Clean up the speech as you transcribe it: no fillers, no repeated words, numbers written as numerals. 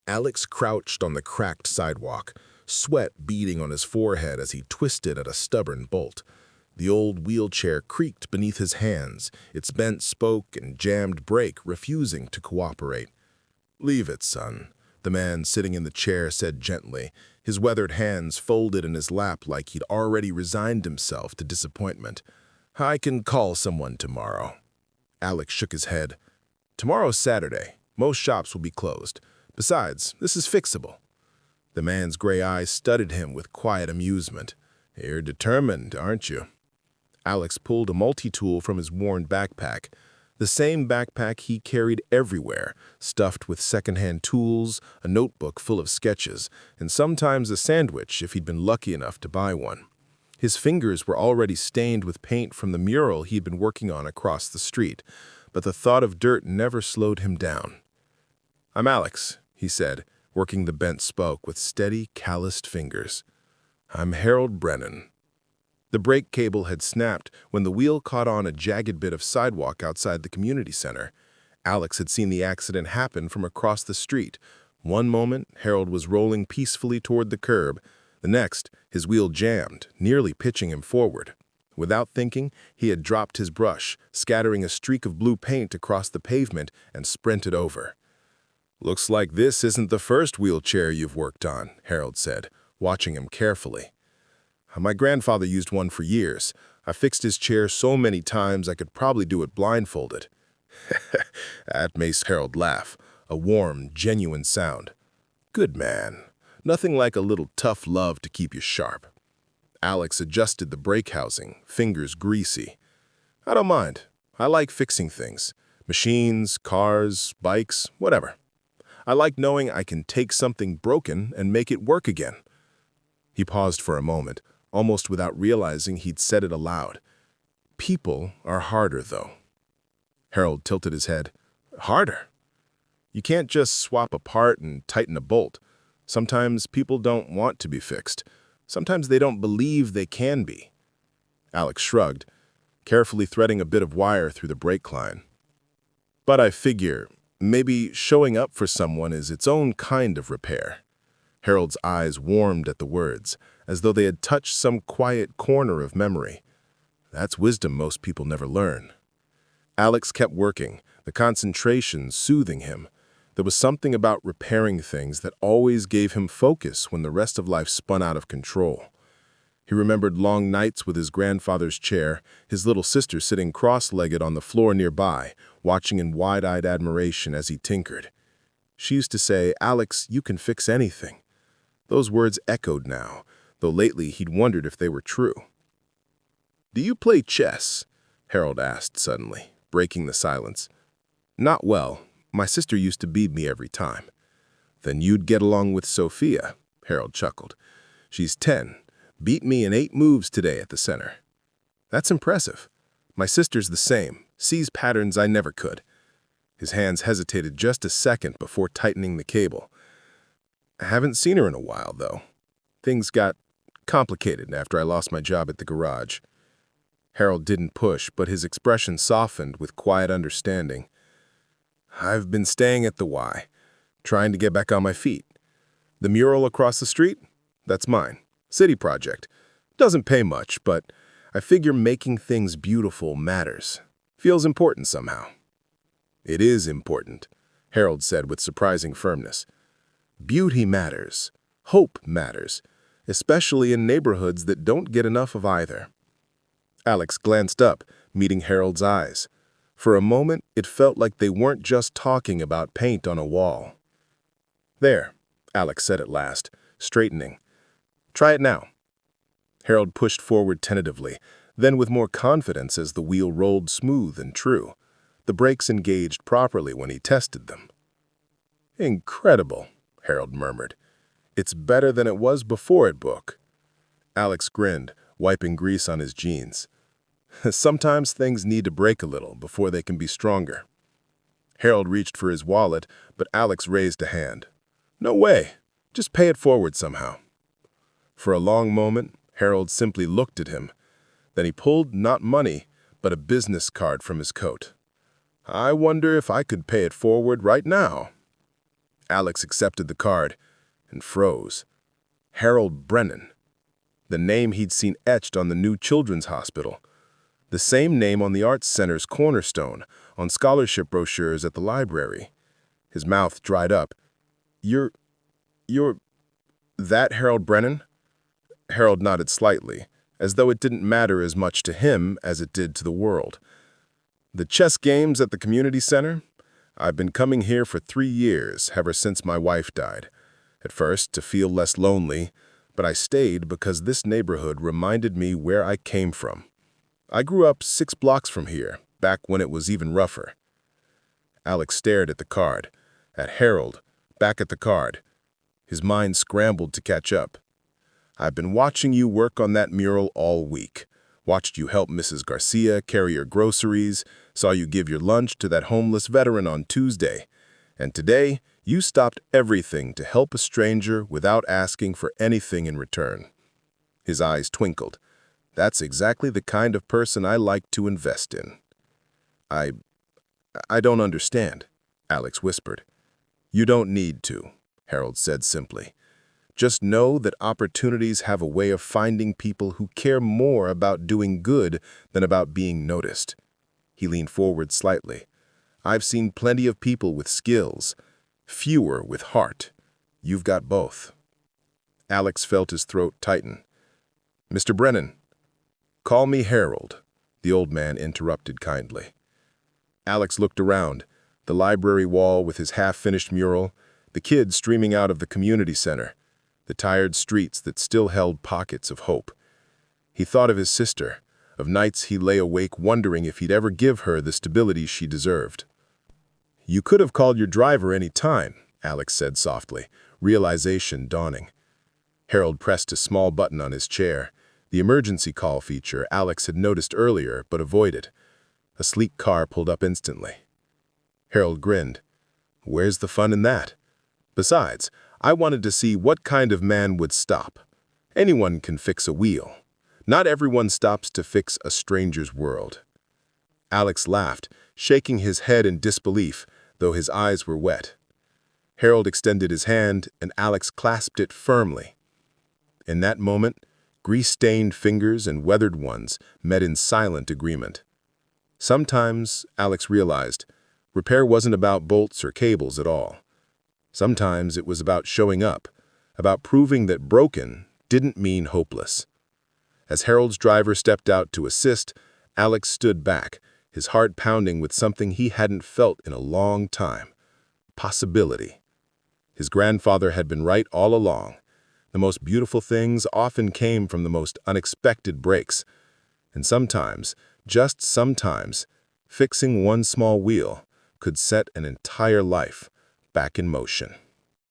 Alex crouched on the cracked sidewalk, sweat beading on his forehead as he twisted at a stubborn bolt. The old wheelchair creaked beneath his hands, its bent spoke and jammed brake refusing to cooperate. "Leave it, son," the man sitting in the chair said gently, his weathered hands folded in his lap like he'd already resigned himself to disappointment. "I can call someone tomorrow." Alex shook his head. "Tomorrow's Saturday. Most shops will be closed. Besides, this is fixable." The man's gray eyes studied him with quiet amusement. "You're determined, aren't you?" Alex pulled a multi-tool from his worn backpack, the same backpack he carried everywhere, stuffed with second-hand tools, a notebook full of sketches, and sometimes a sandwich if he'd been lucky enough to buy one. His fingers were already stained with paint from the mural he'd been working on across the street, but the thought of dirt never slowed him down. "I'm Alex," he said, working the bent spoke with steady, calloused fingers. "I'm Harold Brennan." The brake cable had snapped when the wheel caught on a jagged bit of sidewalk outside the community center. Alex had seen the accident happen from across the street. One moment, Harold was rolling peacefully toward the curb. The next, his wheel jammed, nearly pitching him forward. Without thinking, he had dropped his brush, scattering a streak of blue paint across the pavement, and sprinted over. "Looks like this isn't the first wheelchair you've worked on," Harold said, watching him carefully. "My grandfather used one for years. I fixed his chair so many times I could probably do it blindfolded." That made Harold laugh, a warm, genuine sound. "Good man. Nothing like a little tough love to keep you sharp." Alex adjusted the brake housing, fingers greasy. "I don't mind. I like fixing things. Machines, cars, bikes, whatever. I like knowing I can take something broken and make it work again." He paused for a moment, almost without realizing he'd said it aloud. "People are harder, though." Harold tilted his head. "Harder? You can't just swap a part and tighten a bolt. Sometimes people don't want to be fixed. Sometimes they don't believe they can be." Alex shrugged, carefully threading a bit of wire through the brake line. "But I figure maybe showing up for someone is its own kind of repair." Harold's eyes warmed at the words, as though they had touched some quiet corner of memory. That's wisdom most people never learn. Alex kept working, the concentration soothing him. There was something about repairing things that always gave him focus when the rest of life spun out of control. He remembered long nights with his grandfather's chair, his little sister sitting cross-legged on the floor nearby, watching in wide-eyed admiration as he tinkered. She used to say, "Alex, you can fix anything." Those words echoed now, though lately he'd wondered if they were true. "Do you play chess?" Harold asked suddenly, breaking the silence. "Not well. My sister used to beat me every time." "Then you'd get along with Sophia," Harold chuckled. "She's 10. Beat me in 8 moves today at the center." "That's impressive. My sister's the same, sees patterns I never could." His hands hesitated just a second before tightening the cable. "I haven't seen her in a while, though. Things got complicated after I lost my job at the garage." Harold didn't push, but his expression softened with quiet understanding. "I've been staying at the Y, trying to get back on my feet. The mural across the street? That's mine. City project. Doesn't pay much, but I figure making things beautiful matters. Feels important somehow." "It is important," Harold said with surprising firmness. "Beauty matters. Hope matters, especially in neighborhoods that don't get enough of either." Alex glanced up, meeting Harold's eyes. For a moment, it felt like they weren't just talking about paint on a wall. "There," Alex said at last, straightening. "Try it now." Harold pushed forward tentatively, then with more confidence as the wheel rolled smooth and true. The brakes engaged properly when he tested them. "Incredible," Harold murmured. "It's better than it was before it broke." Alex grinned, wiping grease on his jeans. "Sometimes things need to break a little before they can be stronger." Harold reached for his wallet, but Alex raised a hand. "No way. Just pay it forward somehow." For a long moment, Harold simply looked at him. Then he pulled not money, but a business card from his coat. "I wonder if I could pay it forward right now." Alex accepted the card and froze. Harold Brennan. The name he'd seen etched on the new children's hospital. The same name on the Arts Center's cornerstone, on scholarship brochures at the library. His mouth dried up. You're that Harold Brennan? Harold nodded slightly, as though it didn't matter as much to him as it did to the world. The chess games at the community center? I've been coming here for 3 years, ever since my wife died. At first, to feel less lonely, but I stayed because this neighborhood reminded me where I came from. I grew up 6 blocks from here, back when it was even rougher. Alex stared at the card, at Harold, back at the card. His mind scrambled to catch up. I've been watching you work on that mural all week. Watched you help Mrs. Garcia carry your groceries, saw you give your lunch to that homeless veteran on Tuesday. And today, you stopped everything to help a stranger without asking for anything in return. His eyes twinkled. That's exactly the kind of person I like to invest in. I don't understand, Alex whispered. You don't need to, Harold said simply. Just know that opportunities have a way of finding people who care more about doing good than about being noticed. He leaned forward slightly. I've seen plenty of people with skills, fewer with heart. You've got both. Alex felt his throat tighten. Mr. Brennan. Call me Harold, the old man interrupted kindly. Alex looked around, the library wall with his half-finished mural, the kids streaming out of the community center, the tired streets that still held pockets of hope. He thought of his sister, of nights he lay awake wondering if he'd ever give her the stability she deserved. You could have called your driver any time, Alex said softly, realization dawning. Harold pressed a small button on his chair, the emergency call feature Alex had noticed earlier but avoided. A sleek car pulled up instantly. Harold grinned. Where's the fun in that? Besides, I wanted to see what kind of man would stop. Anyone can fix a wheel. Not everyone stops to fix a stranger's world. Alex laughed, shaking his head in disbelief, though his eyes were wet. Harold extended his hand, and Alex clasped it firmly. In that moment, grease-stained fingers and weathered ones met in silent agreement. Sometimes, Alex realized, repair wasn't about bolts or cables at all. Sometimes it was about showing up, about proving that broken didn't mean hopeless. As Harold's driver stepped out to assist, Alex stood back, his heart pounding with something he hadn't felt in a long time. Possibility. His grandfather had been right all along. The most beautiful things often came from the most unexpected breaks. And sometimes, just sometimes, fixing one small wheel could set an entire life back in motion.